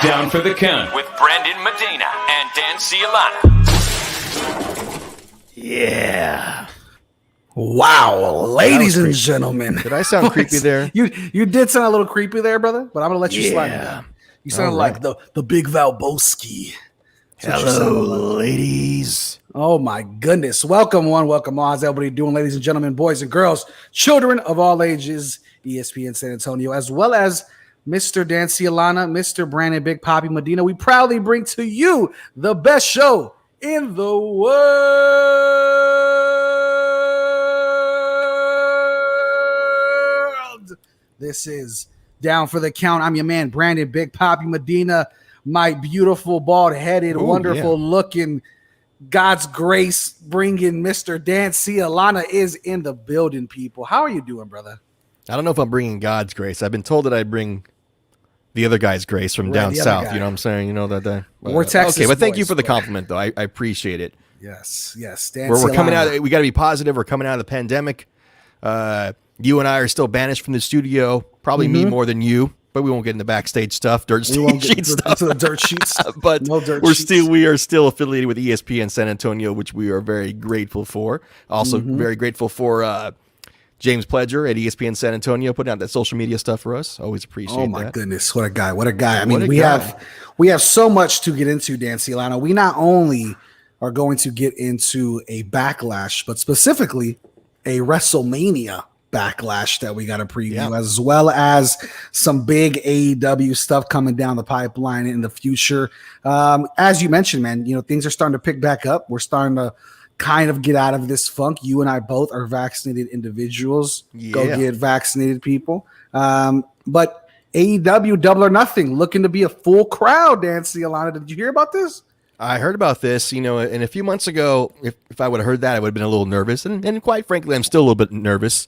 Down for the Count with Brandon Medina and Dan Alana. Yeah. Wow, ladies and gentlemen. Did I sound creepy there? You did sound a little creepy there, brother, but I'm going to let you slide. You sound like the big Valboski. Hello, ladies. Oh, my goodness. Welcome one, welcome all. How's everybody doing, ladies and gentlemen, boys and girls, children of all ages, ESPN San Antonio, as well as Mr. Dan Alana, Mr. Brandon Big Papi Medina. We proudly bring to you the best show in the world. This is Down for the Count. I'm your man, Brandon Big Papi Medina, my beautiful, bald-headed, wonderful looking, God's grace bringing Mr. Dan Alana is in the building, people. How are you doing, brother? I don't know if I'm bringing God's grace. I've been told that I bring the other guy's grace from down south. You know what I'm saying? You know that. We're Texas. Okay, but thank you for the compliment, though. I appreciate it. Yes. Dan we're coming out. We got to be positive. We're coming out of the pandemic. You and I are still banished from the studio. Probably me more than you, but we won't get into backstage stuff, dirt sheet stuff. The dirt sheets. But no dirt sheets. We are still affiliated with ESPN San Antonio, which we are very grateful for. Also, very grateful for James Pledger at ESPN San Antonio putting out that social media stuff for us. Always appreciate that. Oh my goodness, what a guy! What a guy! I mean, we have so much to get into, Dan Alana. We not only are going to get into a Backlash, but specifically a WrestleMania Backlash that we got to preview, as well as some big AEW stuff coming down the pipeline in the future. As you mentioned, man, things are starting to pick back up. We're starting to kind of get out of this funk. You and I both are vaccinated individuals. Go get vaccinated, people. But AEW Double or Nothing looking to be a full crowd, Dan Alana. Did you hear about this? I heard about this, and a few months ago, if I would have heard that, I would have been a little nervous. And quite frankly, I'm still a little bit nervous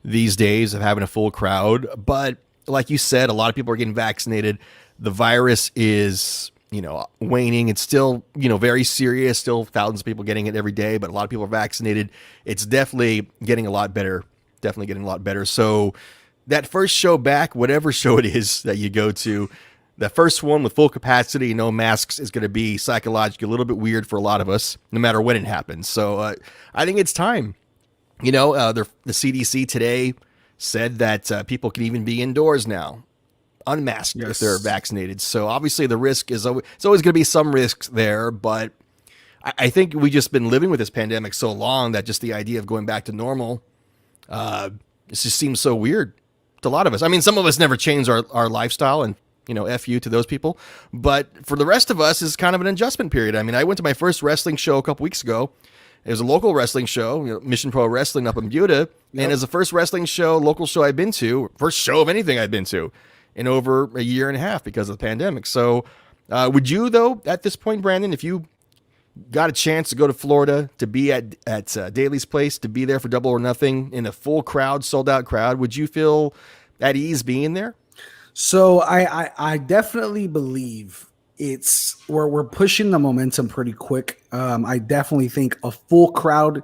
these days of having a full crowd. But like you said, a lot of people are getting vaccinated. The virus is, waning. It's still, very serious. Still thousands of people getting it every day, but a lot of people are vaccinated. It's definitely getting a lot better. So that first show back, whatever show it is that you go to, the first one with full capacity, no masks, is going to be psychologically a little bit weird for a lot of us, no matter when it happens. So I think it's time. The CDC today said that people can even be indoors now, unmasked if they're vaccinated. So obviously the risk is always going to be some risks there, but I think we've just been living with this pandemic so long that just the idea of going back to normal, it just seems so weird. to a lot of us. I mean, some of us never changed our lifestyle, and F you to those people. But for the rest of us, it's kind of an adjustment period. I mean, I went to my first wrestling show a couple weeks ago. It was a local wrestling show, Mission Pro Wrestling up in Buda. Yep. And as the first wrestling show, local show I've been to, first show of anything I've been to in over a year and a half because of the pandemic. So would you, though, at this point, Brandon, if you got a chance to go to Florida, to be at Daly's place, to be there for Double or Nothing in a full crowd, sold out crowd, would you feel at ease being there? So I definitely believe we're pushing the momentum pretty quick. I definitely think a full crowd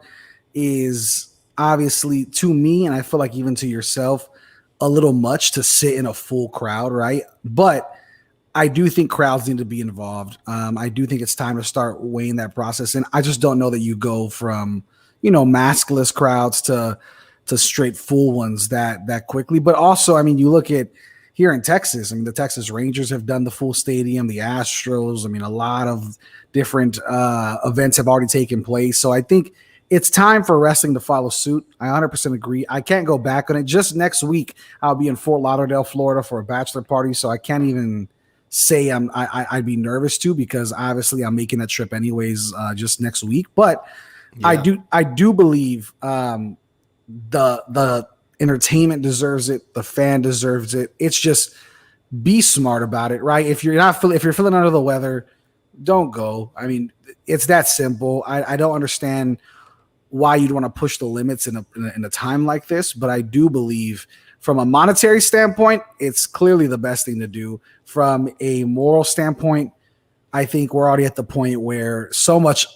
is obviously, to me, and I feel like even to yourself, a little much to sit in a full crowd, right? But I do think crowds need to be involved. I do think it's time to start weighing that process. And I just don't know that you go from, maskless crowds to straight full ones that quickly. But also, I mean, you look at here in Texas, I mean, the Texas Rangers have done the full stadium, the Astros. I mean, a lot of different events have already taken place. So I think it's time for wrestling to follow suit. I 100% agree. I can't go back on it. Just next week, I'll be in Fort Lauderdale, Florida for a bachelor party. So I can't even say I'd be nervous to, because obviously I'm making that trip anyways just next week. But yeah. I do believe the entertainment deserves it. The fan deserves it. It's just be smart about it, right? If you're feeling under the weather, don't go. I mean, it's that simple. I don't understand why you'd want to push the limits in a time like this, but I do believe from a monetary standpoint, it's clearly the best thing to do. From a moral standpoint, I think we're already at the point where so much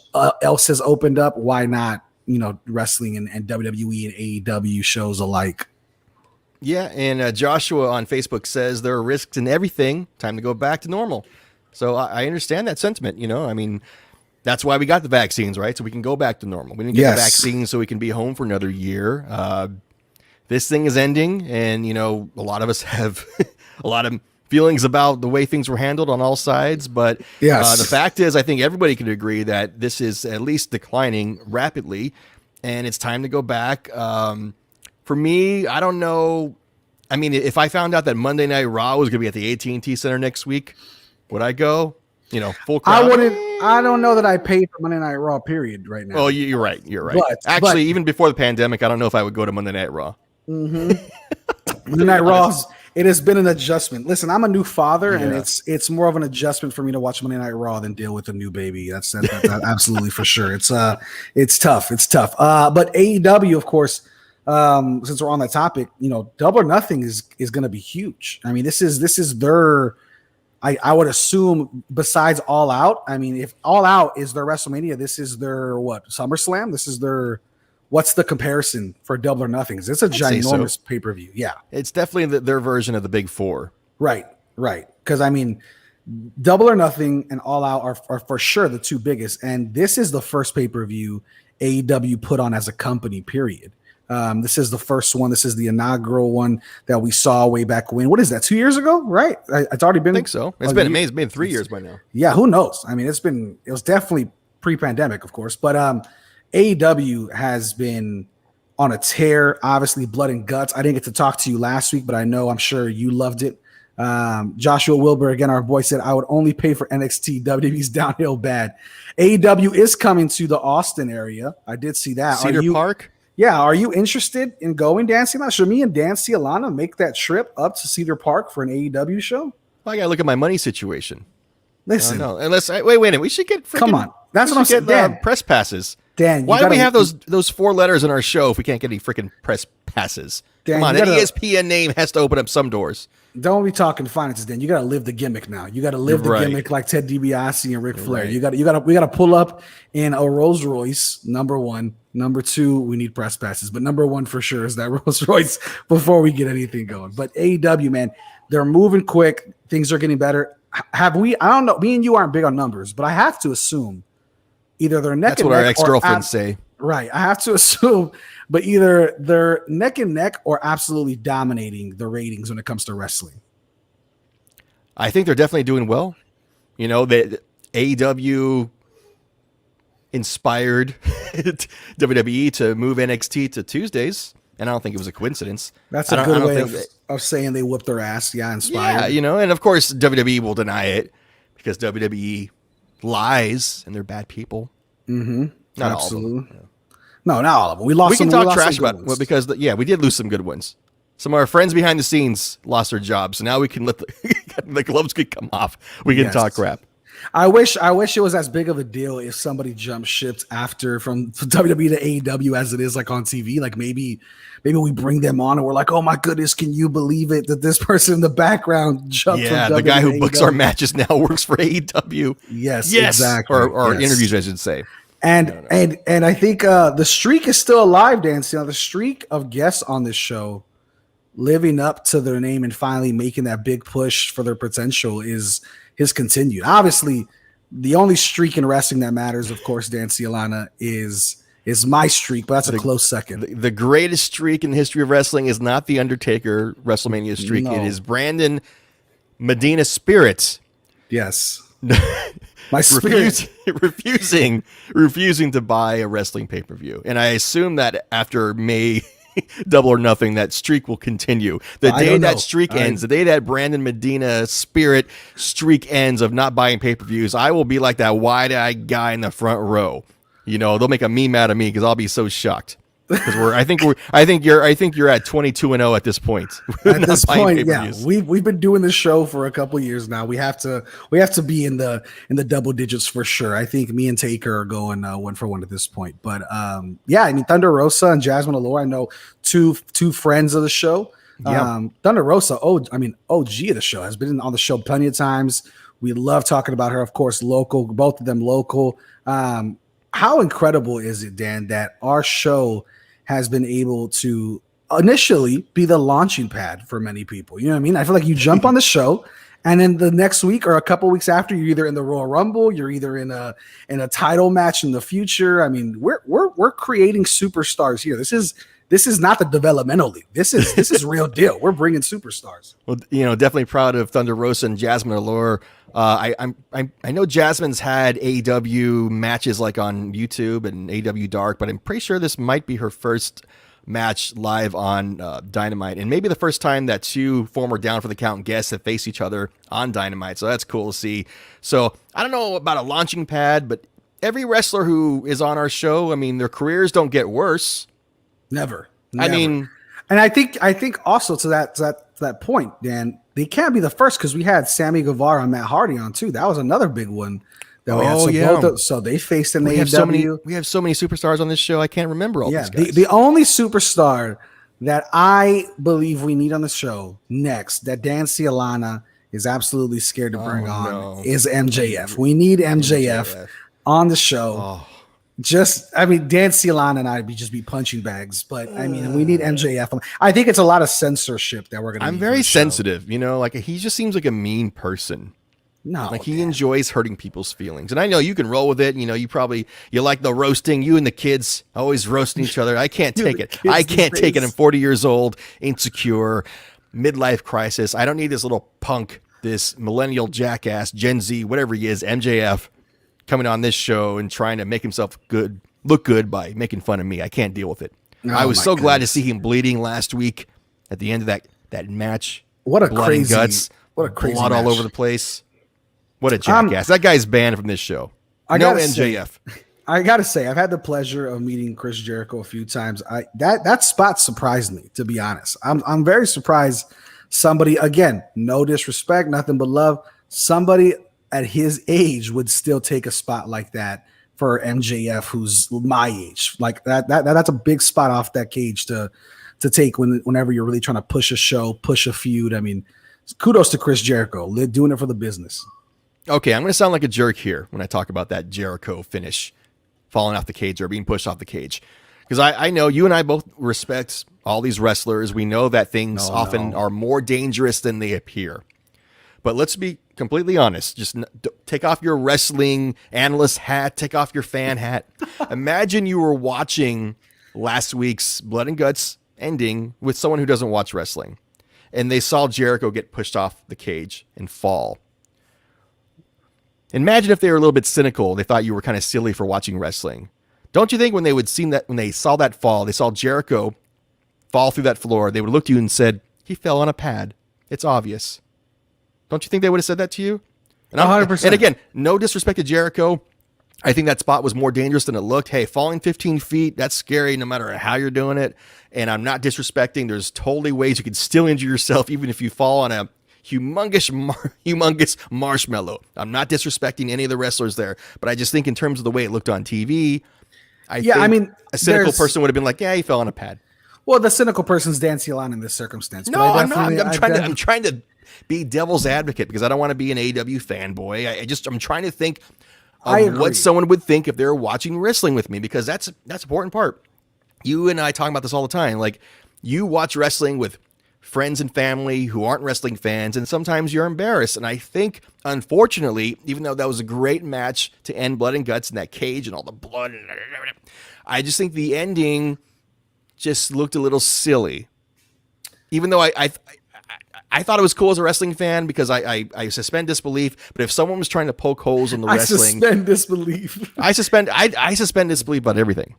else has opened up. Why not, wrestling and WWE and AEW shows alike? Yeah, and Joshua on Facebook says there are risks in everything. Time to go back to normal. So I understand that sentiment. I mean, that's why we got the vaccines, right? So we can go back to normal. We didn't get the vaccine so we can be home for another year. This thing is ending, and a lot of us have a lot of feelings about the way things were handled on all sides. But the fact is, I think everybody can agree that this is at least declining rapidly, and it's time to go back. For me, I don't know. I mean, if I found out that Monday Night Raw was going to be at the AT&T Center next week, would I go? Full crowd? I wouldn't. I don't know that I paid for Monday Night Raw, period, right now. Oh, you're right. You're right. But even before the pandemic, I don't know if I would go to Monday Night Raw. Mm-hmm. Monday Night Raw, it has been an adjustment. Listen, I'm a new father, and it's more of an adjustment for me to watch Monday Night Raw than deal with a new baby. That's absolutely for sure. It's tough. It's tough. But AEW, of course, since we're on that topic, Double or Nothing is going to be huge. I mean, this is their. I would assume, besides All Out, I mean, if All Out is their WrestleMania, this is their SummerSlam. This is their. What's the comparison for Double or Nothing? It's a ginormous pay-per-view. Yeah, it's definitely their version of the Big Four. Right. Because I mean, Double or Nothing and All Out are for sure the two biggest, and this is the first pay-per-view AEW put on as a company. Period. This is the first one. This is the inaugural one that we saw way back when. What is that? 2 years ago, right? It's already been. I think so. It's been amazing. It's been 3 years by now. Yeah, who knows? I mean, it was definitely pre-pandemic, of course, but AEW has been on a tear. Obviously, blood and guts. I didn't get to talk to you last week, but I'm sure you loved it. Joshua Wilbur, again, our boy, said, I would only pay for NXT. WWE's downhill bad. AEW is coming to the Austin area. I did see that. Cedar Park? Yeah, are you interested in going, Dancy? Should me and Dancy Alana make that trip up to Cedar Park for an AEW show? Well, I gotta look at my money situation. Listen, no, unless wait a minute, we should get. Come on, that's what I'm saying. Dan, press passes. Dan, why do we have those four letters in our show if we can't get any freaking press passes? Dan, come on, that ESPN name has to open up some doors. Don't be talking finances, Dan. You got to live the gimmick now. You got to live the gimmick like Ted DiBiase and Ric Flair. Right. We got to pull up in a Rolls Royce. Number one, number two, we need press passes, but number one for sure is that Rolls Royce before we get anything going. But AEW, man, they're moving quick. Things are getting better. I don't know. Me and you aren't big on numbers, but I have to assume either they're neck and neck. That's what our ex-girlfriends say. Right. I have to assume, but either they're neck and neck or absolutely dominating the ratings when it comes to wrestling. I think they're definitely doing well. The AEW inspired WWE to move NXT to Tuesdays, and I don't think it was a coincidence. That's a good way of saying they whooped their ass. Yeah, inspired. Yeah, and of course WWE will deny it because WWE lies and they're bad people. Mm-hmm. Not Absolutely. all of them. No, not all of them. We lost. We can some, talk trash some about because we did lose some good ones. Some of our friends behind the scenes lost their jobs, so now we can let the gloves could come off. We can talk crap. I wish it was as big of a deal if somebody jumped ships after from WWE to AEW as it is like on TV. Like maybe we bring them on and we're like, oh my goodness, can you believe it that this person in the background jumped? Yeah, from the WWE guy who to books AEW. our matches now works for AEW. Yes, exactly. Or Yes. interviews, I should say. And I think the streak is still alive, Dan. You know, the streak of guests on this show living up to their name and finally making that big push for their potential is continued. Obviously, the only streak in wrestling that matters, of course, Dan Alana, is my streak, but that's a close second. The greatest streak in the history of wrestling is not the Undertaker WrestleMania streak. No. It is Brandon Medina Spirit. Yes. My spirit. refusing to buy a wrestling pay-per-view. And I assume that after May Double or Nothing, that streak will continue. The day that streak ends, the day that Brandon Medina Spirit streak ends of not buying pay-per-views, I will be like that wide-eyed guy in the front row. They'll make a meme out of me because I'll be so shocked. Because I think you're at 22-0 at this point. At this point, yeah, we've been doing this show for a couple years now. We have to be in the double digits for sure. I think me and Taker are going 1-for-1 at this point. But yeah, I mean Thunder Rosa and Jasmine Allure, I know two friends of the show. Yeah. Thunder Rosa, OG of the show, has been on the show plenty of times. We love talking about her, of course, local, both of them local. How incredible is it, Dan, that our show has been able to initially be the launching pad for many people? You know what I mean? I feel like you jump on the show, and then the next week or a couple weeks after, you're either in the Royal Rumble, you're either in a title match in the future. I mean, we're creating superstars here. This is not the developmental league. This is real deal. We're bringing superstars. Well, definitely proud of Thunder Rosa and Jasmine Allure. I know Jasmine's had AEW matches like on YouTube and AEW Dark, but I'm pretty sure this might be her first match live on Dynamite, and maybe the first time that two former Down for the Count guests have faced each other on Dynamite. So that's cool to see. So I don't know about a launching pad, but every wrestler who is on our show, I mean, their careers don't get worse. Never. I mean, and I think also to that point, Dan, they can't be the first because we had Sammy Guevara and Matt Hardy on too. That was another big one that we had. So they faced in AEW. We have so many superstars on this show. I can't remember all these guys. The only superstar that I believe we need on the show next that Dan Alana is absolutely scared to bring on is MJF. We need MJF on the show. Oh. Dan Alana and I just be punching bags, but I mean, we need MJF. I think it's a lot of censorship that we're going to. I'm very sensitive, like he just seems like a mean person. No, like he enjoys hurting people's feelings, and I know you can roll with it. You like the roasting. You and the kids always roasting each other. I can't take it. I can't take it. I'm 40 years old, insecure, midlife crisis. I don't need this little punk, this millennial jackass, Gen Z, whatever he is, MJF. Coming on this show and trying to make himself look good by making fun of me. I can't deal with it. I was so glad to see him bleeding last week at the end of that match. What a blood crazy and guts, blood match. all over the place. What a jackass. That guy's banned from this show. No MJF. I gotta say, I've had the pleasure of meeting Chris Jericho a few times. That spot surprised me, to be honest. I'm very surprised somebody, again, no disrespect, nothing but love, somebody at his age would still take a spot like that for MJF, who's my age. Like that's a big spot off that cage to take whenever you're really trying to push a show, push a feud. I mean, kudos to Chris Jericho, doing it for the business. Okay, I'm going to sound like a jerk here when I talk about that Jericho finish, falling off the cage or being pushed off the cage. Because I know you and I both respect all these wrestlers. We know that things often are more dangerous than they appear. But let's be completely honest. Just take off your wrestling analyst hat. Take off your fan hat. Imagine you were watching last week's Blood and Guts ending with someone who doesn't watch wrestling, and they saw Jericho get pushed off the cage and fall. Imagine if they were a little bit cynical. They thought you were kind of silly for watching wrestling. Don't you think when they saw that fall, they saw Jericho fall through that floor, they would look to you and said, he fell on a pad. It's obvious. Don't you think they would have said that to you? And 100%. And again, no disrespect to Jericho. I think that spot was more dangerous than it looked. Hey, falling 15 feet, that's scary no matter how you're doing it. And I'm not disrespecting. There's totally ways you can still injure yourself even if you fall on a humongous marshmallow. I'm not disrespecting any of the wrestlers there, but I just think in terms of the way it looked on TV, I think a cynical person would have been like, yeah, he fell on a pad. Well, the cynical person's Dan Alana in this circumstance. No, I'm not. I'm trying to be devil's advocate because I don't want to be an AEW fanboy. I'm trying to think of what someone would think if they were watching wrestling with me, because that's an important part. You and I talk about this all the time. Like, you watch wrestling with friends and family who aren't wrestling fans, and sometimes you're embarrassed. And I think, unfortunately, even though that was a great match to end blood and guts in that cage and all the blood, I just think the ending just looked a little silly. Even though I thought it was cool as a wrestling fan because I suspend disbelief. But if someone was trying to poke holes in the wrestling, I suspend disbelief. I suspend disbelief about everything.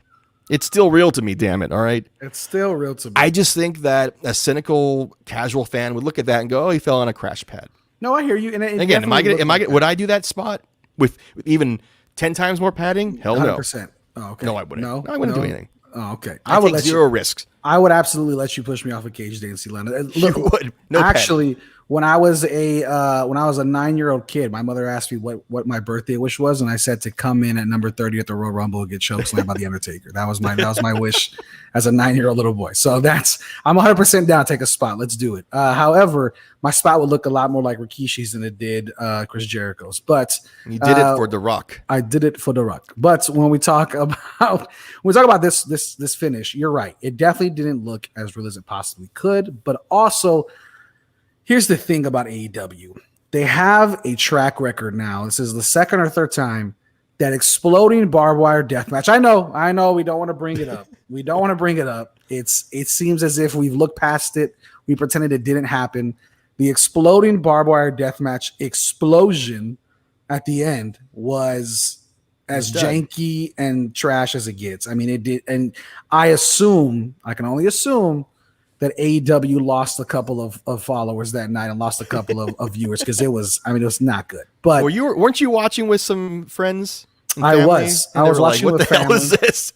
It's still real to me, damn it. All right. It's still real to me. I just think that a cynical casual fan would look at that and go, "Oh, he fell on a crash pad." No, I hear you. And again, would I do that spot with even 10 times more padding? Hell no. 100%. Oh, okay. No, I wouldn't. No, I wouldn't do anything. Oh, okay. I would take zero risks. I would absolutely let you push me off a cage, Dan Alana. Look, you would. No actually, when I was a 9-year-old kid, my mother asked me what my birthday wish was, and I said to come in at number 30 at the Royal Rumble and get chokeslammed by the Undertaker. That was my wish as a 9-year-old little boy. So I'm 100% down to take a spot. Let's do it. However, my spot would look a lot more like Rikishi's than it did Chris Jericho's. But you did it for The Rock. I did it for The Rock. But when we talk about this finish, you're right. It definitely didn't look as real as it possibly could. But also, here's the thing about AEW. They have a track record now. This is the second or third time that exploding barbed wire death match. I know. We don't want to bring it up. It seems as if we've looked past it. We pretended it didn't happen. The exploding barbed wire death match explosion at the end was as janky and trash as it gets. I mean, it did. And I can only assume that AEW lost a couple of followers that night and lost a couple of viewers because it was not good. But weren't you watching with some friends? I was watching with family. What the hell is this?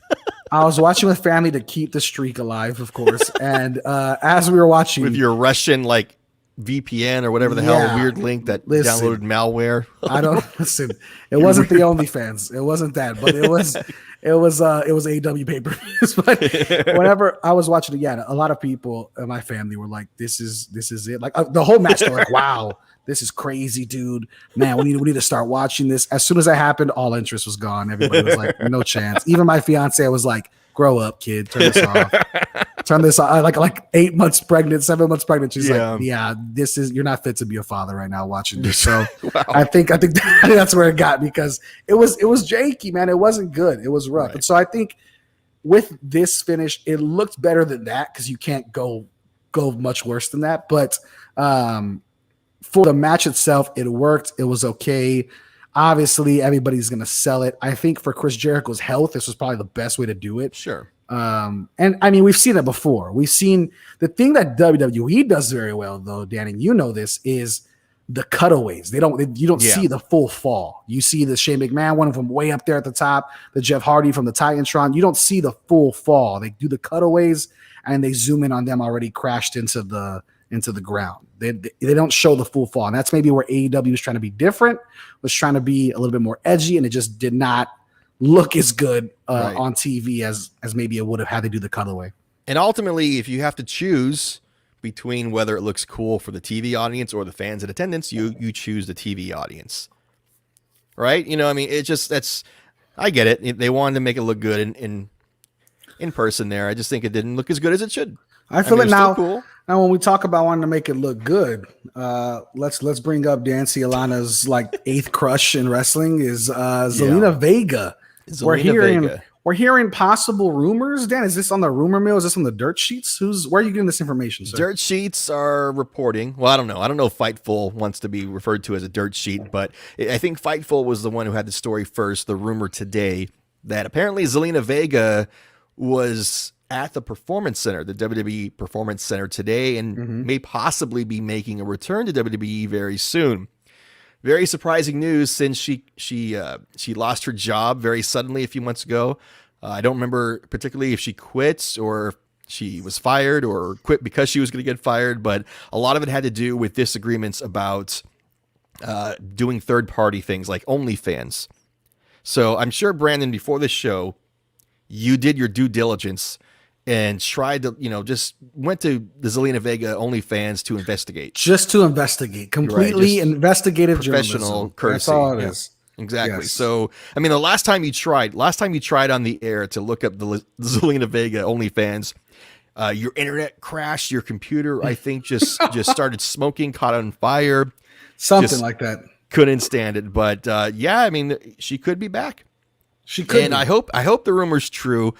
I was watching with family to keep the streak alive, of course. And as we were watching with your Russian VPN or whatever the hell weird link that downloaded malware. I don't listen. It wasn't the OnlyFans. It wasn't that, but it was AEW pay-per-views. But whenever I was watching it, a lot of people in my family were like, "This is it." Like the whole match, they're like, "Wow, this is crazy, dude. Man, we need to start watching this." As soon as that happened, all interest was gone. Everybody was like, "No chance." Even my fiance was like, "Grow up, kid. Turn this off." Turn this off. Like 8 months pregnant, 7 months pregnant. She's like, "Yeah, you're not fit to be a father right now watching this." So wow. I think that's where it got, because it was janky, man. It wasn't good. It was rough. Right. And so I think with this finish, it looked better than that because you can't go much worse than that. But for the match itself, it worked. It was okay. Obviously, everybody's going to sell it. I think for Chris Jericho's health, this was probably the best way to do it. Sure. And I mean, we've seen it before. We've seen the thing that WWE does very well, though, Danny, you know this, is the cutaways. You don't see the full fall. You see the Shane McMahon one from way up there at the top, the Jeff Hardy from the Titantron. You don't see the full fall. They do the cutaways and they zoom in on them already crashed into the ground. They don't show the full fall. And that's maybe where AEW is trying to be different, was trying to be a little bit more edgy, and it just did not look as good on TV as maybe it would have had to do the cutaway. And ultimately, if you have to choose between whether it looks cool for the TV audience or the fans in attendance, you choose the TV audience. Right? I mean, I get it. They wanted to make it look good in person there. I just think it didn't look as good as it should. I feel it now. Cool. Now, when we talk about wanting to make it look good, let's bring up Dancy Alana's 8th crush in wrestling is Zelina Vega. We're hearing possible rumors. Dan, is this on the rumor mill? Is this on the dirt sheets? Where are you getting this information, sir? Dirt sheets are reporting. Well, I don't know. I don't know if Fightful wants to be referred to as a dirt sheet, but I think Fightful was the one who had the story first. The rumor today that apparently Zelina Vega was at the Performance Center, the WWE Performance Center today, and may possibly be making a return to WWE very soon. Very surprising news since she lost her job very suddenly a few months ago. I don't remember particularly if she quit or she was fired or quit because she was going to get fired, but a lot of it had to do with disagreements about doing third-party things like OnlyFans. So I'm sure, Brandon, before this show, you did your due diligence and tried to, just went to the Zelina Vega OnlyFans to investigate. Just to investigate. Completely investigative professional journalism. courtesy. That's all it is. Exactly. Yes. So, I mean, the last time you tried on the air to look up the Zelina Vega OnlyFans, your internet crashed, your computer, I think, just started smoking, caught on fire. Something like that. Couldn't stand it. But yeah, I mean, she could be back. She could. And I hope the rumor's true.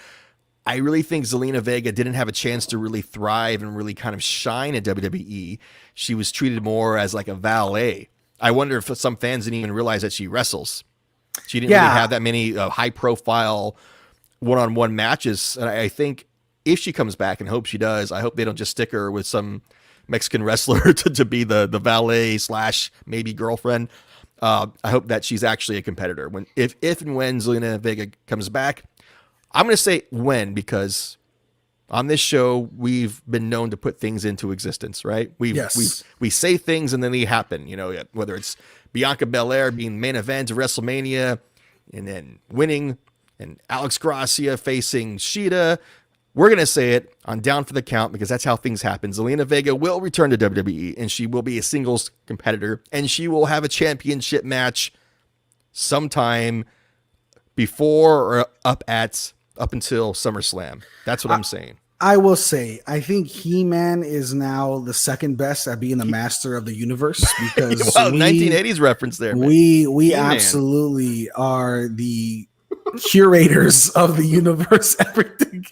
I really think Zelina Vega didn't have a chance to really thrive and really kind of shine at WWE. She was treated more as like a valet. I wonder if some fans didn't even realize that she wrestles. She didn't really have that many high-profile one-on-one matches. And I think if she comes back, and hope she does, I hope they don't just stick her with some Mexican wrestler to be the valet / maybe girlfriend. I hope that she's actually a competitor. If and when Zelina Vega comes back, I'm going to say when, because on this show, we've been known to put things into existence, right? We say things and then they happen, whether it's Bianca Belair being main event of WrestleMania and then winning, and Alex Gracia facing Shida. We're going to say it on Down for the Count because that's how things happen. Zelina Vega will return to WWE and she will be a singles competitor and she will have a championship match sometime before or up until SummerSlam. That's what I'm saying. I will say, I think He-Man is now the second best at being the master of the universe because 1980s reference there. Man. We absolutely are the curators of the universe. Everything.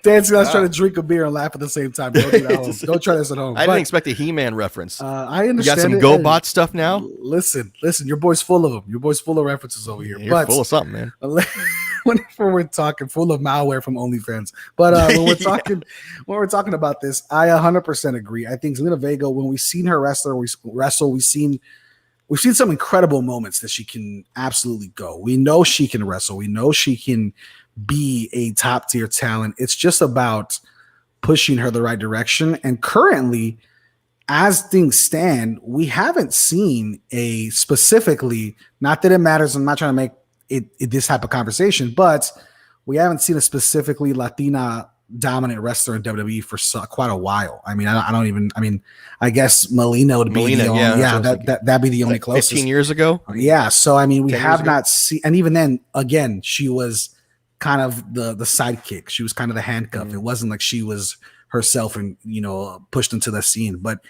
Dancing, I was trying to drink a beer and laugh at the same time. Don't try this at home. I didn't expect a He-Man reference. I understand. You got some GoBot stuff now? Listen, your boy's full of them. Your boy's full of references over here. You're full of something, man. Whenever we're talking, full of malware from OnlyFans. But when we're talking about this, I 100% agree. I think Zelina Vega, when we've seen her wrestle, we've seen some incredible moments that she can absolutely go. We know she can wrestle. We know she can be a top tier talent. It's just about pushing her the right direction. And currently, as things stand, we haven't seen a specifically, not that it matters, I'm not trying to make it this type of conversation, but we haven't seen a specifically Latina dominant wrestler in WWE for quite a while. I mean, I guess Melina would be the only, that'd be the only closest. 15 years ago? Yeah. So, I mean, we have not seen, and even then, again, she was kind of the sidekick. She was kind of the handcuff. It wasn't like she was herself and, pushed into the scene, but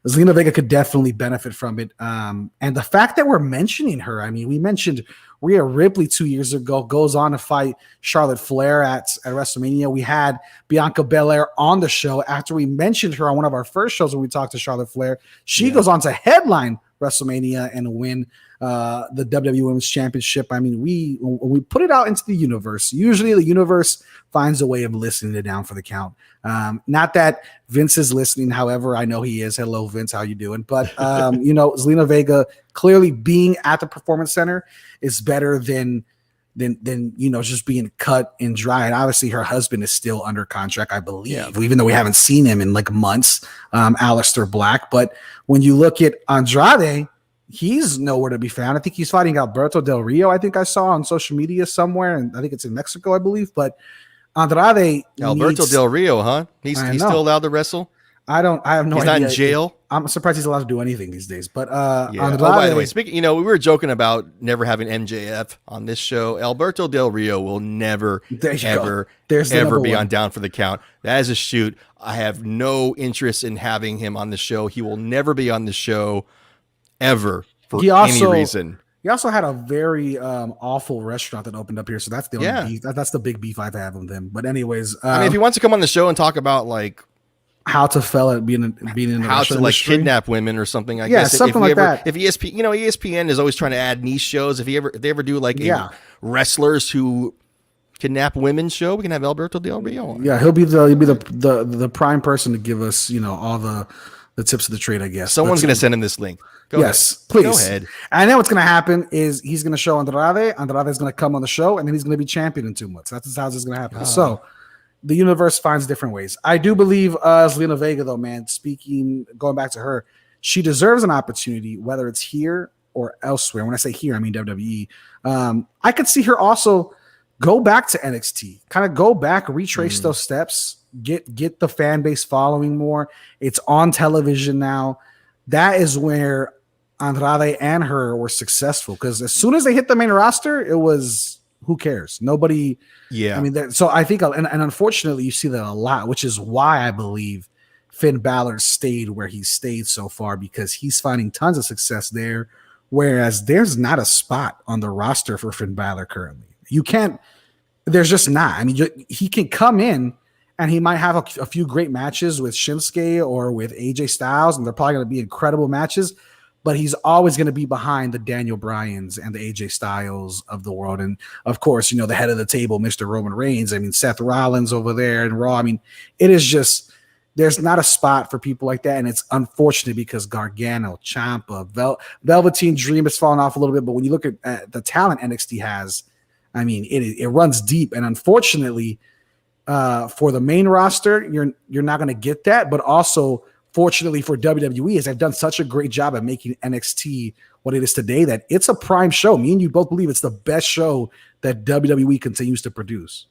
Zelina Vega could definitely benefit from it. And the fact that we're mentioning her, I mean, we mentioned Rhea Ripley 2 years ago, goes on to fight Charlotte Flair at WrestleMania. We had Bianca Belair on the show after we mentioned her on one of our first shows when we talked to Charlotte Flair. She goes on to headline WrestleMania and win the WWE Women's Championship. I mean, we put it out into the universe. Usually the universe finds a way of listening to Down for the Count. Not that Vince is listening. However, I know he is. Hello, Vince. How you doing? But, Zelina Vega clearly being at the Performance Center is better than just being cut and dry. And obviously her husband is still under contract, I believe, even though we haven't seen him in like months, Aleister Black. But when you look at Andrade, he's nowhere to be found. I think he's fighting Alberto Del Rio. I think I saw on social media somewhere, and I think it's in Mexico, I believe. But Andrade, Alberto Del Rio, huh? He's still allowed to wrestle. I have no idea. He's not in jail. I'm surprised he's allowed to do anything these days. But Andrade, by the way, speaking, we were joking about never having MJF on this show. Alberto Del Rio will never, ever be on Down for the Count. That is a shoot. I have no interest in having him on the show. He will never be on the show ever for any reason. He also had a very awful restaurant that opened up here, so that's the only beef. That's the big beef I've had with him. But anyways, if he wants to come on the show and talk about like how to fail at being in the how to like kidnap women or something, I guess something like that. If ESPN is always trying to add niche shows, if they ever do like wrestlers who kidnap women's show. We can have Alberto Del Rio on. Yeah, he'll be the prime person to give us, all the tips of the trade, I guess. Someone's going to send him this link. Go ahead. Please. Go ahead. And then what's going to happen is he's going to show Andrade. Andrade's going to come on the show, and then he's going to be champion in 2 months. That's how this is going to happen. So the universe finds different ways. I do believe Zelina Vega, though, man, going back to her, she deserves an opportunity, whether it's here or elsewhere. When I say here, I mean WWE. I could see her also go back to NXT, kind of go back, retrace those steps, get the fan base following more. It's on television now. That is where Andrade and her were successful, because as soon as they hit the main roster, it was who cares? Nobody. Yeah. I mean, so I think, and unfortunately, you see that a lot, which is why I believe Finn Balor stayed where he stayed so far, because he's finding tons of success there, whereas there's not a spot on the roster for Finn Balor currently. You can't. There's just not. I mean, he can come in and he might have a few great matches with Shinsuke or with AJ Styles, and they're probably going to be incredible matches, but he's always going to be behind the Daniel Bryans and the AJ Styles of the world. And of course, the head of the table, Mr. Roman Reigns. I mean, Seth Rollins over there and Raw. I mean, it is just, there's not a spot for people like that. And it's unfortunate because Gargano, Ciampa, Velveteen Dream has fallen off a little bit. But when you look at the talent NXT has, I mean, it runs deep. And unfortunately, for the main roster, you're not going to get that. But also, fortunately for WWE, is they've done such a great job at making NXT what it is today, that it's a prime show. Me and you both believe it's the best show that WWE continues to produce.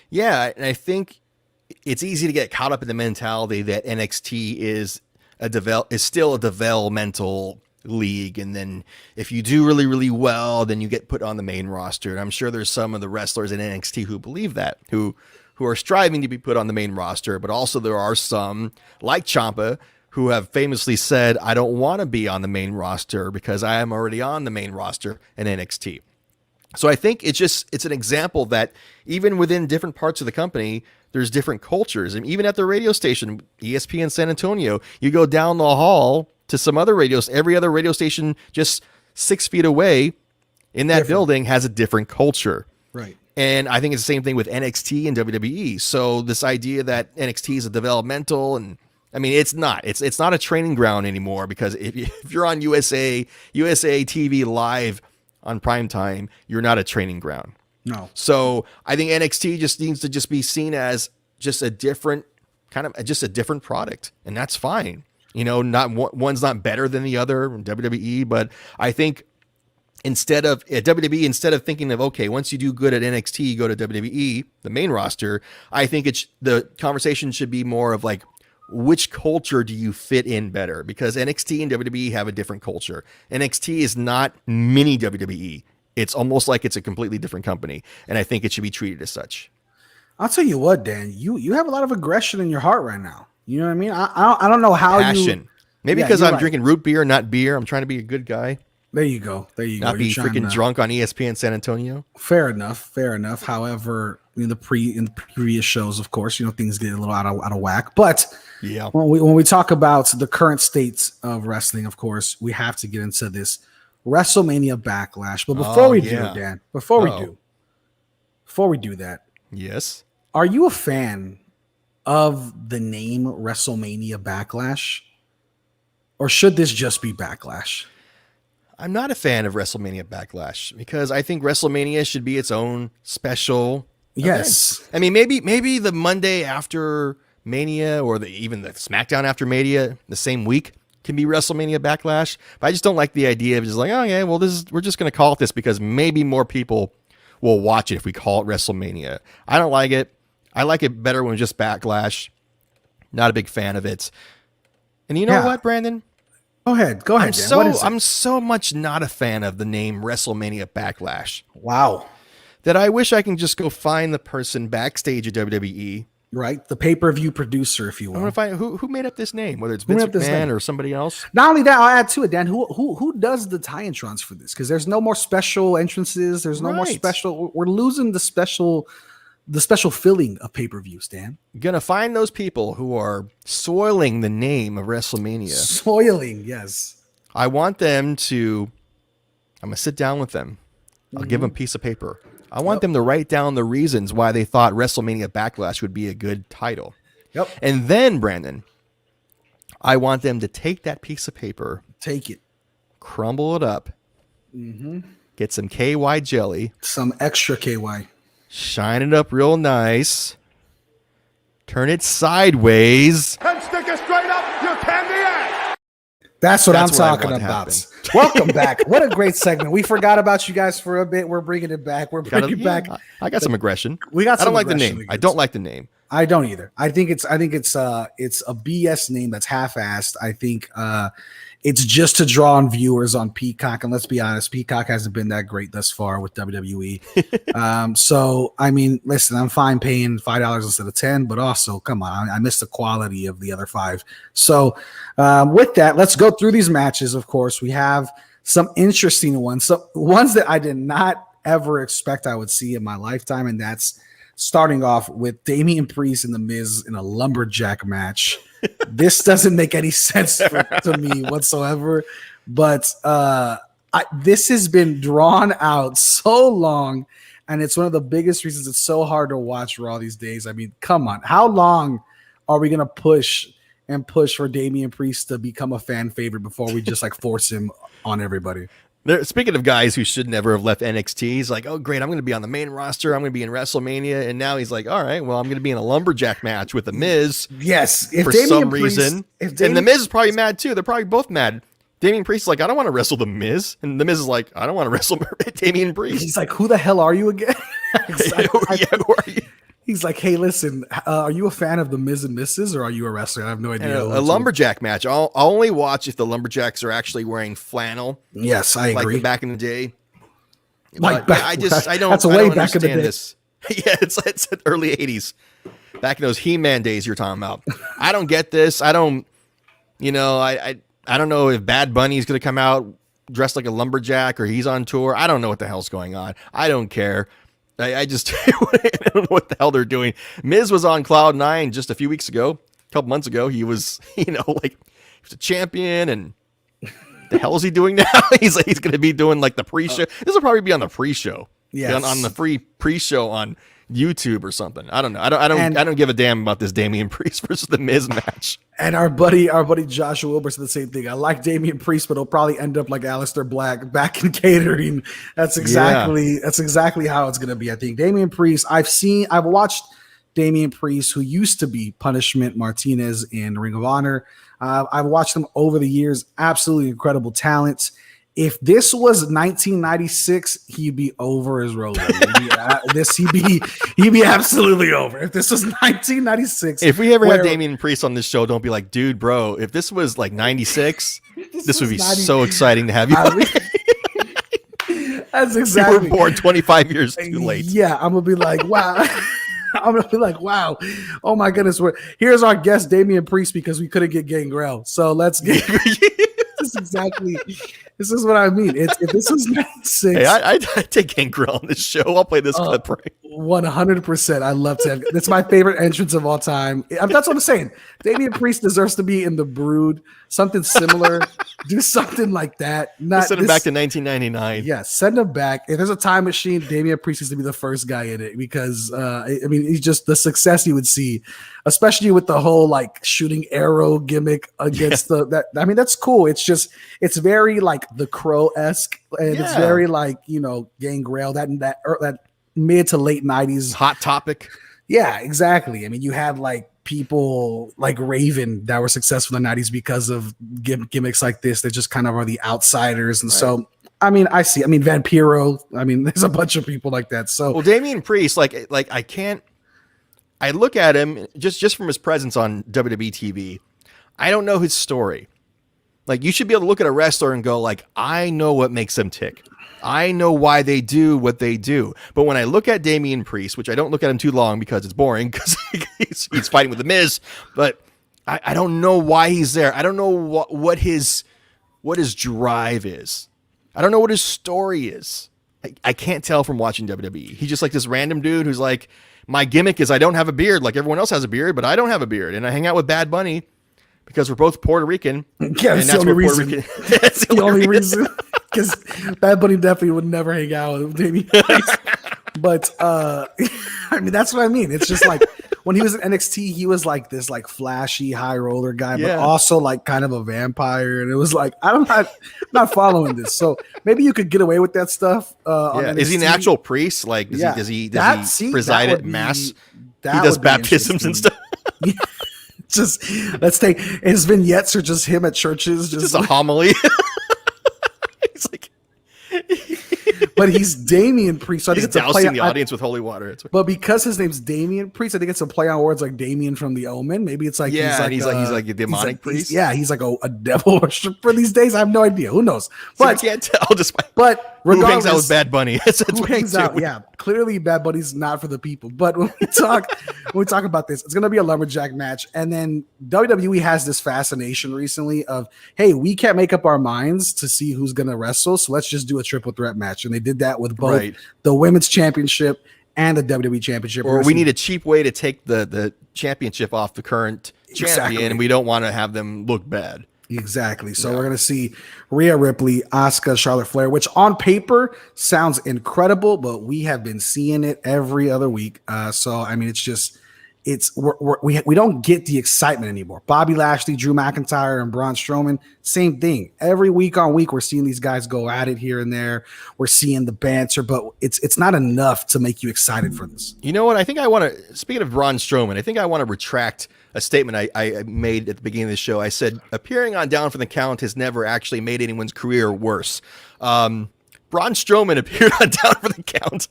Yeah, and I think it's easy to get caught up in the mentality that NXT is still a developmental league, and then if you do really, really well, then you get put on the main roster. And I'm sure there's some of the wrestlers in NXT who believe that, who are striving to be put on the main roster, but also there are some, like Ciampa, who have famously said, I don't want to be on the main roster because I am already on the main roster in NXT. So I think it's an example that even within different parts of the company, there's different cultures. And even at the radio station, ESPN San Antonio, you go down the hall to some other radios, every other radio station just 6 feet away in that building has a different culture. Right. And I think it's the same thing with NXT and WWE. So this idea that NXT is a developmental, and I mean, it's not. It's not a training ground anymore, because if you're on USA TV live on primetime, you're not a training ground. No. So I think NXT just needs to just be seen as just a different just a different product, and that's fine. Not one's not better than the other, WWE, but I think instead of thinking of, okay, once you do good at NXT, you go to WWE, the main roster, I think the conversation should be more of like, which culture do you fit in better? Because NXT and WWE have a different culture. NXT is not mini WWE. It's almost like it's a completely different company, and I think it should be treated as such. I'll tell you what, Dan, you have a lot of aggression in your heart right now. You know what I mean? I don't know how Passion. Maybe because I'm drinking root beer, not beer. I'm trying to be a good guy. There you go. Not be freaking drunk on ESPN San Antonio. Fair enough. However, in the previous shows, of course, things get a little out of whack. But yeah, when we talk about the current states of wrestling, of course, we have to get into this WrestleMania Backlash. But before we do, Dan, before we do that, yes, are you a fan of the name WrestleMania Backlash, or should this just be Backlash? I'm not a fan of WrestleMania Backlash because I think WrestleMania should be its own special Yes. event. I mean, maybe the Monday after Mania, or even the SmackDown after Mania the same week can be WrestleMania Backlash. But I just don't like the idea of just like, oh yeah, well we're just going to call it this because maybe more people will watch it if we call it WrestleMania. I don't like it. I like it better when it's just Backlash. Not a big fan of it. And you know what, Brandon? Go ahead. I'm so much not a fan of the name WrestleMania Backlash. Wow. That I wish I can just go find the person backstage at WWE. Right. The pay-per-view producer, if you will. I want to find who made up this name, whether it's Vince McMahon or somebody else. Not only that, I'll add to it, Dan. Who does the tie-introns for this? Because there's no more special entrances. There's no more special. We're losing the special filling of pay-per-views, Dan. Gonna find those people who are soiling the name of WrestleMania. Soiling, yes. I want them to. I'm gonna sit down with them. I'll give them a piece of paper. I want them to write down the reasons why they thought WrestleMania Backlash would be a good title. Yep. And then, Brandon, I want them to take that piece of paper, take it, crumble it up, get some KY jelly, some extra KY, shine it up real nice, turn it sideways, and stick it straight up your candy ass. That's what I'm talking about. Welcome back. What a great segment. We forgot about you guys for a bit. We're bringing it back. We're bringing back. I got some aggression. I don't like the name. I don't like the name. I don't either. I think it's a BS name that's half-assed. I think it's just to draw on viewers on Peacock. And let's be honest, Peacock hasn't been that great thus far with WWE. So, I mean, listen, I'm fine paying $5 instead of 10, but also, come on, I missed the quality of the other 5. So, with that, let's go through these matches. Of course, we have some interesting ones, so ones that I did not ever expect I would see in my lifetime, and that's starting off with Damian Priest and The Miz in a lumberjack match. This doesn't make any sense to me whatsoever, but this has been drawn out so long, and it's one of the biggest reasons it's so hard to watch Raw these days. I mean, come on. How long are we going to push for Damian Priest to become a fan favorite before we just like force him on everybody? Speaking of guys who should never have left NXT, he's like, oh, great, I'm going to be on the main roster. I'm going to be in WrestleMania. And now he's like, all right, well, I'm going to be in a lumberjack match with The Miz. Yes. For some reason. And The Miz is probably mad, too. They're probably both mad. Damian Priest is like, I don't want to wrestle The Miz. And The Miz is like, I don't want to wrestle Damian Priest. He's like, who the hell are you again? Who are you? He's like, hey, listen, are you a fan of the Miz and Mrs. or are you a wrestler? I have no idea. A lumberjack match. I'll only watch if the lumberjacks are actually wearing flannel. Yes, I agree. Like back in the day. Like I don't. That's way way back back in the day. This. Yeah, it's early '80s. Back in those He-Man days you're talking about. I don't get this. I don't. I don't know if Bad Bunny's going to come out dressed like a lumberjack or he's on tour. I don't know what the hell's going on. I don't care. I just I don't know what the hell they're doing. Miz was on Cloud 9 just a few weeks ago, a couple months ago. He was, he was a champion, and the hell is he doing now? He's going to be doing like the pre-show. This will probably be on the pre-show. Yes. On the free pre-show on YouTube or something. I don't know. I don't give a damn about this Damian Priest versus the Miz match. And our buddy Joshua Wilbur said the same thing. I like Damian Priest, but he'll probably end up like Aleister Black back in catering. That's exactly how it's gonna be. I think Damian Priest. I've watched Damian Priest, who used to be Punishment Martinez in Ring of Honor. I've watched him over the years. Absolutely incredible talent. If this was 1996, he'd be over as Roller. He'd be absolutely over. If this was 1996, if we ever had Damian Priest on this show, don't be like, dude, bro. If this was like 96, this would be so exciting to have you. That's exactly. You were born 25 years too late. Yeah, I'm gonna be like, wow. I'm gonna be like, wow, oh my goodness. Here's our guest, Damian Priest, because we couldn't get Gangrel. So let's get. This is what I mean. If this was 96, hey, I take Gangrel on this show. I'll play this clip right. 100%. I love to have. That's my favorite entrance of all time. That's what I'm saying. Damian Priest deserves to be in the Brood. Something similar. Do something like that. Send him back to 1999. Yeah, send him back. If there's a time machine, Damian Priest needs to be the first guy in it because he's just the success you would see, especially with the whole like shooting arrow gimmick against that's cool. It's very like the Crow-esque, and it's very like Gangrel, that mid to late 90s Hot Topic. Yeah, exactly. I mean, you had like people like Raven that were successful in the 90s because of gimmicks like this. They just kind of are the outsiders. And so, I mean, Vampiro. I mean, there's a bunch of people like that. So, well, Damian Priest, I look at him just from his presence on WWE TV. I don't know his story. Like, you should be able to look at a wrestler and go like, I know what makes them tick. I know why they do what they do. But when I look at Damian Priest, which I don't look at him too long because it's boring because he's fighting with The Miz, but I don't know why he's there. I don't know what his drive is. I don't know what his story is. I can't tell from watching WWE. He's just like this random dude who's like, my gimmick is I don't have a beard like everyone else has a beard, but I don't have a beard. And I hang out with Bad Bunny because we're both Puerto Rican. Yeah, that's the only reason. That's the only reason. Because Bad Bunny definitely would never hang out with Damian Priest. But I mean, that's what I mean. It's just like when he was in NXT, he was like this like flashy high roller guy, but also like kind of a vampire. And it was like, I'm not following this. So maybe you could get away with that stuff. On NXT. Is he an actual priest? Like, does he preside at mass? He does baptisms and stuff. Just let's take his vignettes are just him at churches, just a homily. He's like, but he's Damian Priest. So I think it's dousing the audience with holy water. But because his name's Damian Priest, I think it's a play on words like Damien from The Omen. Maybe it's like he's like a demonic priest. He's like a devil worshiper these days. I have no idea. Who knows? But so I can't tell. But who hangs out with Bad Bunny? Who hangs out? Yeah, clearly Bad Bunny's not for the people. But when we talk about this, it's gonna be a lumberjack match, and then WWE has this fascination recently of, hey, we can't make up our minds to see who's gonna wrestle, so let's just do a triple threat match, and they did that with both the women's championship and the WWE championship. Or we need a cheap way to take the championship off the current champion, and we don't want to have them look bad. Exactly. So we're going to see Rhea Ripley, Asuka, Charlotte Flair, which on paper sounds incredible, but we have been seeing it every other week. So, I mean, we don't get the excitement anymore. Bobby Lashley, Drew McIntyre, and Braun Strowman, same thing. Every week on week, we're seeing these guys go at it here and there. We're seeing the banter, but it's not enough to make you excited for this. You know what? I think I want to, speaking of Braun Strowman, I think I want to retract a statement I made at the beginning of the show. I said, appearing on Down for the Count has never actually made anyone's career worse. Braun Strowman appeared on Down for the Count,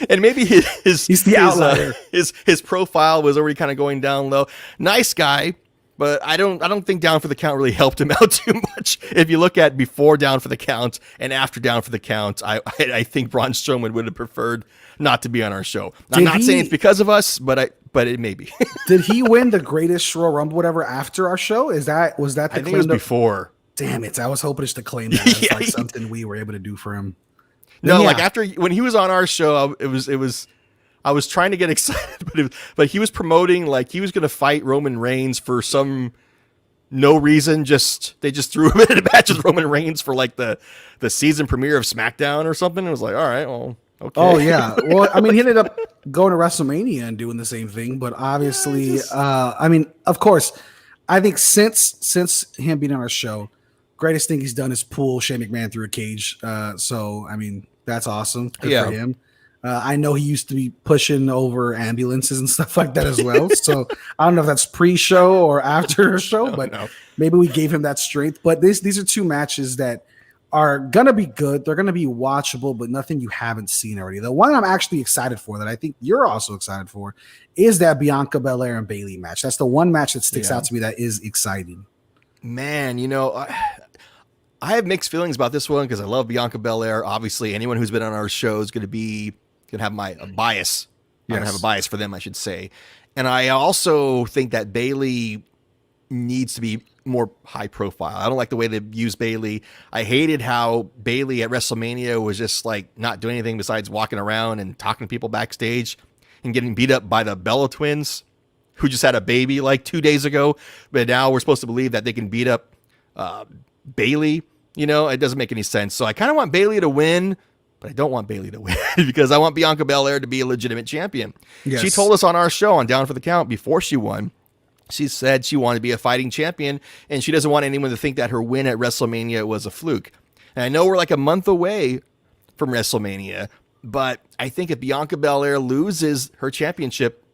and maybe he's the outlier. His profile was already kind of going down low. Nice guy, but I don't think Down for the Count really helped him out too much. If you look at before Down for the Count and after Down for the Count, I think Braun Strowman would have preferred not to be on our show. I'm not saying it's because of us, but it may be. Did he win the Greatest Royal Rumble, whatever, after our show? Was that the I think it was before. Damn it! I was hoping just to claim that as like something we were able to do for him. No, like after when he was on our show, it was. I was trying to get excited, but he was promoting like he was going to fight Roman Reigns for some no reason. They just threw him in a match with Roman Reigns for like the season premiere of SmackDown or something. It was like, all right, well, okay. Oh yeah. Well, I mean, he ended up going to WrestleMania and doing the same thing, but obviously, I mean, of course, I think since him being on our show, greatest thing he's done is pull Shane McMahon through a cage. So I mean, that's awesome. Good for him. I know he used to be pushing over ambulances and stuff like that as well. So I don't know if that's pre-show or after the show, but maybe we gave him that strength. But these are two matches that are going to be good. They're going to be watchable, but nothing you haven't seen already. The one I'm actually excited for that I think you're also excited for is that Bianca Belair and Bayley match. That's the one match that sticks out to me that is exciting. Man, you know, I have mixed feelings about this one because I love Bianca Belair. Obviously, anyone who's been on our show is going to have a bias. I'm going to have a bias for them, I should say. And I also think that Bayley needs to be more high profile. I don't like the way they use Bayley. I hated how Bayley at WrestleMania was just like not doing anything besides walking around and talking to people backstage and getting beat up by the Bella twins who just had a baby like 2 days ago. But now we're supposed to believe that they can beat up Bayley. You know, it doesn't make any sense. So I kind of want Bayley to win, but I don't want Bayley to win because I want Bianca Belair to be a legitimate champion. Yes. She told us on our show on Down for the Count before she won, she said she wanted to be a fighting champion, and she doesn't want anyone to think that her win at WrestleMania was a fluke. And I know we're like a month away from WrestleMania, but I think if Bianca Belair loses her championship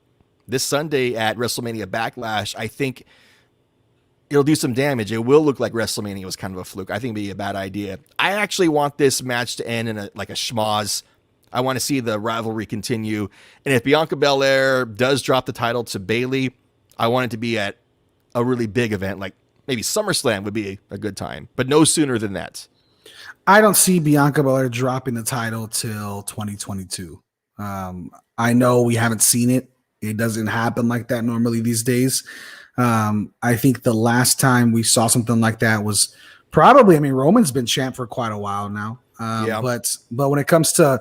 this Sunday at WrestleMania Backlash, I think it'll do some damage. It will look like WrestleMania was kind of a fluke. I think it'd be a bad idea. I actually want this match to end in a schmoz. I want to see the rivalry continue. And if Bianca Belair does drop the title to Bayley, I want it to be at a really big event, like maybe SummerSlam would be a good time, but no sooner than that. I don't see Bianca Belair dropping the title till 2022. I know we haven't seen it. It doesn't happen like that normally these days. I think the last time we saw something like that was probably, I mean, Roman's been champ for quite a while now. But when it comes to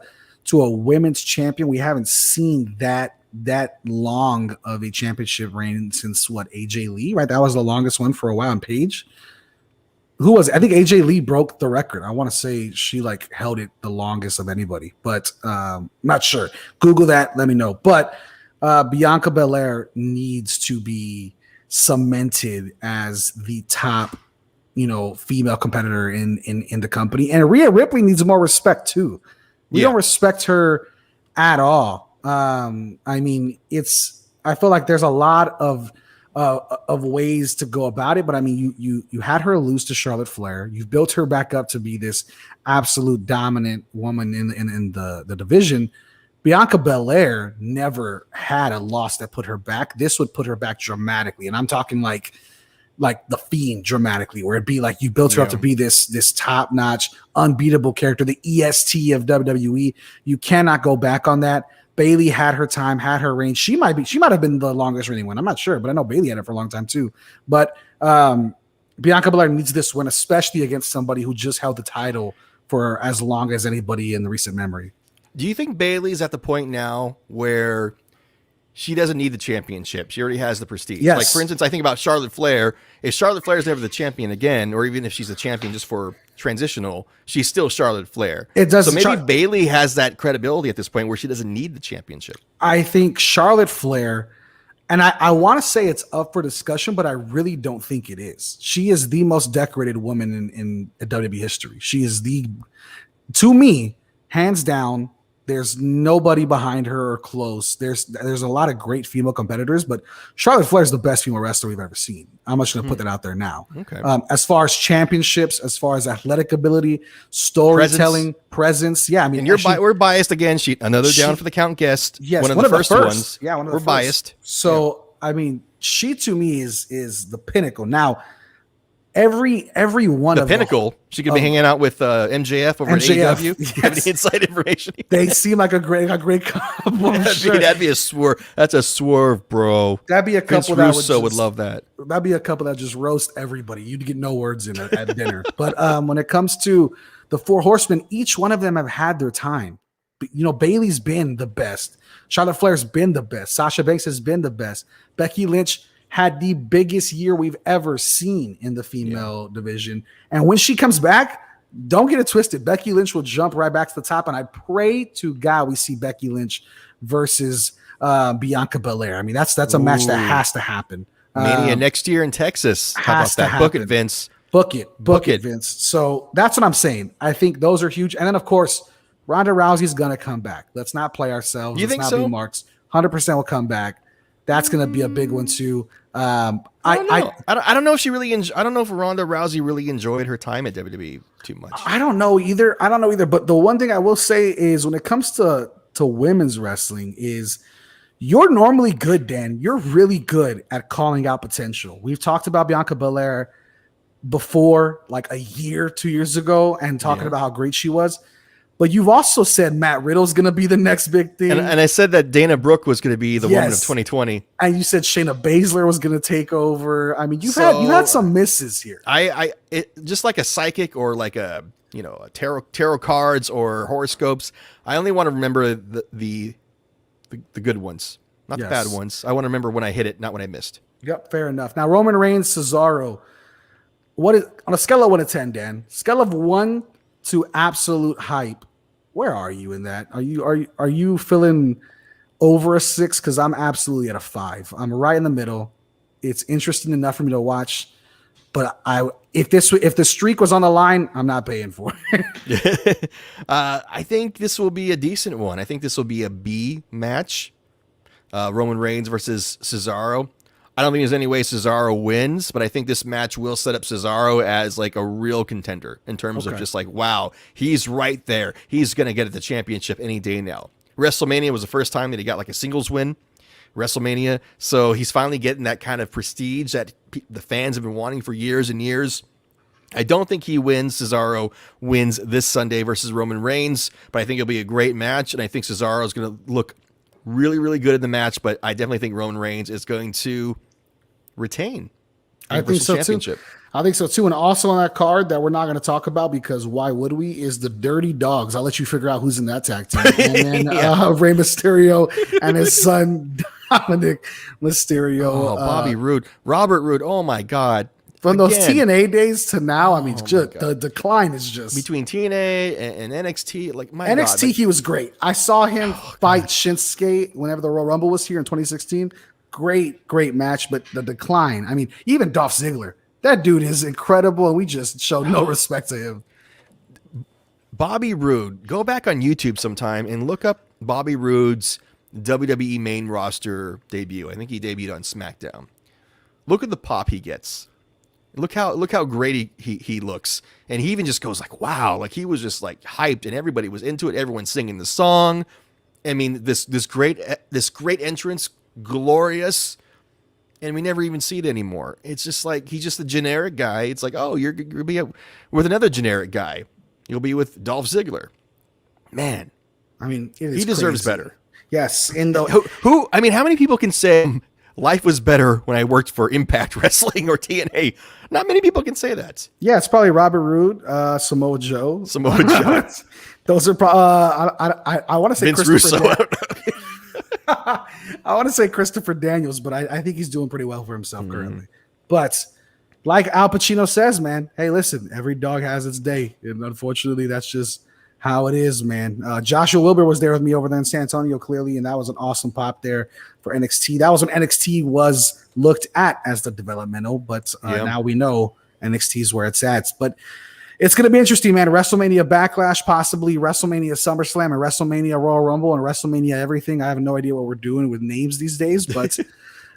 a women's champion, we haven't seen that long of a championship reign since AJ Lee, right? That was the longest one for a while on Paige. who was it? I think AJ Lee broke the record. I want to say she like held it the longest of anybody, but not sure. Google that. Let me know. But Bianca Belair needs to be cemented as the top, female competitor in the company. And Rhea Ripley needs more respect too. We don't respect her at all. I mean, I feel like there's a lot of ways to go about it, but I mean, you had her lose to Charlotte Flair. You've built her back up to be this absolute dominant woman in the division. Bianca Belair never had a loss that put her back. This would put her back dramatically, and I'm talking like the Fiend dramatically, where it'd be like you built her up to be this top-notch, unbeatable character, the EST of WWE. You cannot go back on that. Bayley had her time, had her reign. She might have been the longest reigning one. I'm not sure, but I know Bayley had it for a long time too. But Bianca Belair needs this win, especially against somebody who just held the title for as long as anybody in the recent memory. Do you think Bayley's at the point now where she doesn't need the championship? She already has the prestige. Yes. Like, for instance, I think about Charlotte Flair. If Charlotte Flair is never the champion again, or even if she's the champion just for transitional, she's still Charlotte Flair. It does. So maybe Bayley has that credibility at this point where she doesn't need the championship. I think Charlotte Flair, and I want to say it's up for discussion, but I really don't think it is. She is the most decorated woman in WWE history. She is to me, hands down. There's nobody behind her or close. There's a lot of great female competitors, but Charlotte Flair is the best female wrestler we've ever seen. I'm just going to put that out there now. Okay. As far as championships, as far as athletic ability, storytelling, presence. Yeah, I mean, and we're biased again. Another down for the count guest. Yes, one of the first ones. Yeah, one of the we're biased. So I mean, she to me is the pinnacle. Now, every one of the pinnacle. She could be hanging out with MJF over at AEW. Yes. Have any inside information? They seem like a great couple. Sure. That'd be a swerve. That's a swerve, bro. That'd be a couple Vince Russo would love that. That'd be a couple that just roast everybody. You'd get no words in at dinner. But when it comes to the Four Horsemen, each one of them have had their time. Bayley's been the best. Charlotte Flair's been the best. Sasha Banks has been the best. Becky Lynch had the biggest year we've ever seen in the female division. And when she comes back, don't get it twisted. Becky Lynch will jump right back to the top. And I pray to God we see Becky Lynch versus Bianca Belair. I mean, that's a match that has to happen. Mania next year in Texas. How about that? Book it, Vince. Book it, Vince. So that's what I'm saying. I think those are huge. And then, of course, Ronda Rousey's going to come back. Let's not play ourselves. You think so? Be marks. 100% will come back. That's going to be a big one too. I don't know if she really. I don't know if Ronda Rousey really enjoyed her time at WWE too much. I don't know either. But the one thing I will say is when it comes to women's wrestling is you're normally good, Dan. You're really good at calling out potential. We've talked about Bianca Belair before, like a year, 2 years ago, and talking about how great she was. But you've also said Matt Riddle's going to be the next big thing. And I said that Dana Brooke was going to be the woman of 2020. And you said Shayna Baszler was going to take over. I mean, you had some misses here. It just like a psychic or like a tarot cards or horoscopes. I only want to remember the good ones, not the bad ones. I want to remember when I hit it, not when I missed. Yep, fair enough. Now Roman Reigns, Cesaro. What is on a scale of 1 to 10, Dan? Scale of 1 to absolute hype. Where are you in that? Are you feeling over a 6? Because I'm absolutely at a 5. I'm right in the middle. It's interesting enough for me to watch, but if the streak was on the line, I'm not paying for it. I think this will be a decent one. I think this will be a B match. Roman Reigns versus Cesaro. I don't think there's any way Cesaro wins, but I think this match will set up Cesaro as like a real contender in terms of just like, wow, he's right there. He's going to get at the championship any day now. WrestleMania was the first time that he got like a singles win. WrestleMania. So he's finally getting that kind of prestige that the fans have been wanting for years and years. I don't think he wins. Cesaro wins this Sunday versus Roman Reigns, but I think it'll be a great match. And I think Cesaro is going to look really, really good in the match, but I definitely think Roman Reigns is going to retain. I think so too. I think so too. And also on that card that we're not going to talk about because why would we? Is the Dirty Dogs. I'll let you figure out who's in that tag team. And then Rey Mysterio and his son Dominic Mysterio. Oh, Bobby Roode, Robert Roode. Oh my God. From those TNA days to now, I mean, just the decline is just between TNA and NXT. Like my NXT, God, like, he was great. I saw him fight Shinsuke whenever the Royal Rumble was here in 2016. Great match, but the decline. I mean, even Dolph Ziggler, that dude is incredible, and we just showed no respect to him. Bobby Roode, go back on YouTube sometime and look up Bobby Roode's WWE main roster debut. I think he debuted on SmackDown. Look at the pop he gets. Look how great he looks. And he even just goes like, wow, like he was just like hyped and everybody was into it. Everyone's singing the song. I mean, this great entrance, glorious. And we never even see it anymore. It's just like, he's just a generic guy. It's like, oh, you'll be with another generic guy. You'll be with Dolph Ziggler. Man. I mean, he deserves better. Yes. I mean, how many people can say life was better when I worked for Impact Wrestling or TNA? Not many people can say that. Yeah, it's probably Robert Roode, Samoa Joe. Those are I want to say Vince Russo. I want to say Christopher Daniels, but I think he's doing pretty well for himself currently. But like Al Pacino says, man, hey, listen, every dog has its day. And unfortunately, that's just how it is, man. Joshua Wilbur was there with me over there in San Antonio, clearly, and that was an awesome pop there for NXT. That was when NXT was looked at as the developmental, but now we know NXT is where it's at. But it's going to be interesting, man. WrestleMania Backlash, possibly WrestleMania SummerSlam, and WrestleMania Royal Rumble, and WrestleMania everything. I have no idea what we're doing with names these days, but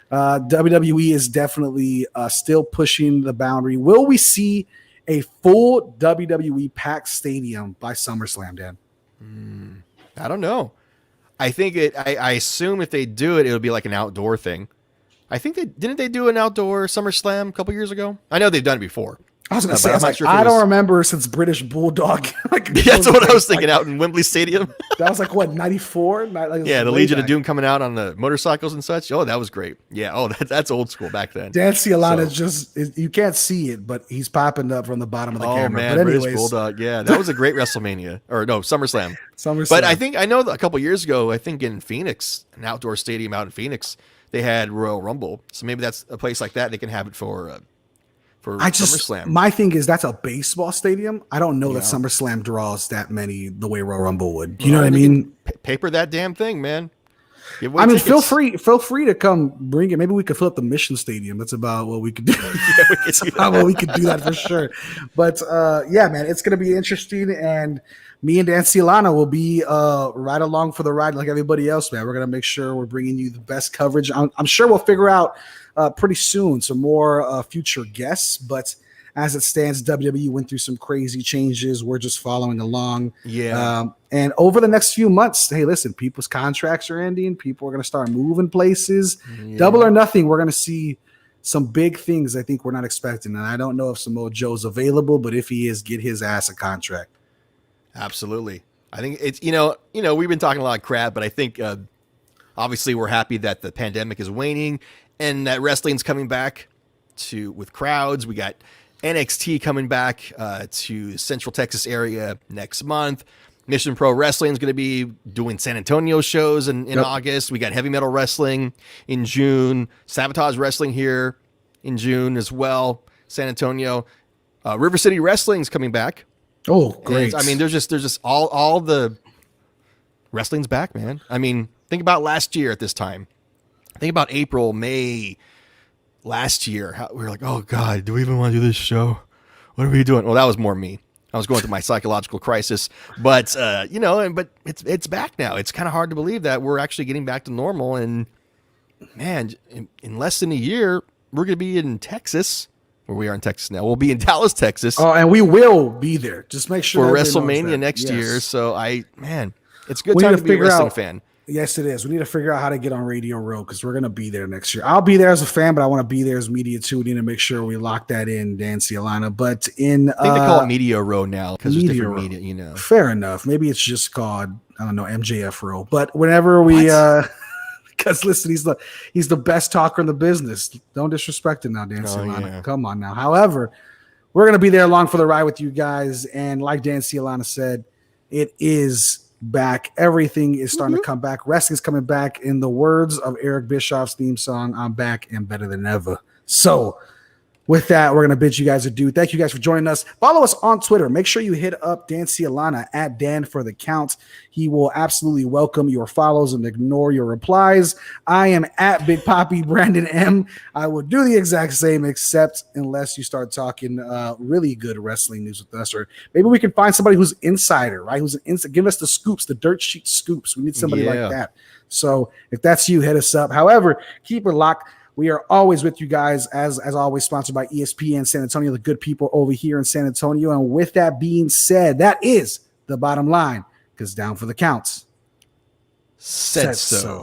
WWE is definitely still pushing the boundary. Will we see a full WWE packed stadium by SummerSlam, Dan? I don't know. I think I assume if they do it, it'll be like an outdoor thing. I think didn't they do an outdoor SummerSlam a couple years ago? I know they've done it before. I was going to say, I don't remember since British Bulldog. That's what I was thinking out in Wembley Stadium. That was like, what, 94? Yeah, the Legion of Doom coming out on the motorcycles and such. Oh, that was great. Yeah, that's old school back then. Dancy Alana you can't see it, but he's popping up from the bottom of the camera. Oh, man, but anyways, British Bulldog. Yeah, that was a great WrestleMania. Or no, SummerSlam. But I know that a couple years ago, I think in Phoenix, an outdoor stadium out in Phoenix, they had Royal Rumble. So maybe that's a place like that. They can have it for SummerSlam. My thing is that's a baseball stadium. I don't know that SummerSlam draws that many the way Royal Rumble would. You know what I mean? Paper that damn thing, man. I mean, feel free to come bring it. Maybe we could fill up the Mission Stadium. That's about what we could do. We could do that for sure. But yeah, man, it's gonna be interesting, and me and Dancy Alana will be right along for the ride like everybody else, man. We're gonna make sure we're bringing you the best coverage. I'm sure we'll figure out pretty soon some more future guests, but as it stands, WWE went through some crazy changes. We're just following along. Yeah. And over the next few months, hey, listen, people's contracts are ending. People are going to start moving places. Yeah. Double or Nothing, we're going to see some big things I think we're not expecting. And I don't know if Samoa Joe's available, but if he is, get his ass a contract. Absolutely. I think it's, we've been talking a lot of crap, but I think obviously we're happy that the pandemic is waning and that wrestling's coming back with crowds. We got NXT coming back to the Central Texas area next month. Mission Pro Wrestling is going to be doing San Antonio shows in August. We got Heavy Metal Wrestling in June. Sabotage Wrestling here in June as well. San Antonio. River City Wrestling is coming back. Oh, great. And, I mean, there's just all the wrestling's back, man. I mean, think about last year at this time. Think about April, May last year. How we were like, oh God, do we even want to do this show? What are we doing? Well, that was more me. I was going through my psychological crisis, but but it's back now. It's kind of hard to believe that we're actually getting back to normal. And man, in less than a year, we're going to be in Texas, where we are in Texas now. We'll be in Dallas, Texas. Oh, and we will be there. Just make sure for WrestleMania next year. So it's a good time to be a wrestling fan. Yes, it is. We need to figure out how to get on Radio Row because we're going to be there next year. I'll be there as a fan, but I want to be there as media too. We need to make sure we lock that in, Dancy Alana. But I think they call it Media Row now because there's different media, Fair enough. Maybe it's just called, I don't know, MJF Row. But whenever we because listen, he's the best talker in the business. Don't disrespect it now, Dancy Alana. Yeah. Come on now. However, we're going to be there along for the ride with you guys. And like Dancy Alana said, it is back. Everything is starting to come back. Wrestling's coming back. In the words of Eric Bischoff's theme song, I'm back and better than ever. So With that, we're going to bid you guys adieu. Thank you guys for joining us. Follow us on Twitter. Make sure you hit up Dancy Alana at Dan for the Count. He will absolutely welcome your follows and ignore your replies. I am at Big Poppy Brandon M. I will do the exact same, except unless you start talking really good wrestling news with us, or maybe we can find somebody who's insider, right? Who's give us the scoops, the dirt sheet scoops. We need somebody like that. So if that's you, hit us up. However, keep it locked. We are always with you guys, as always, sponsored by ESPN San Antonio, the good people over here in San Antonio. And with that being said, that is the bottom line, because Down for the Counts said so.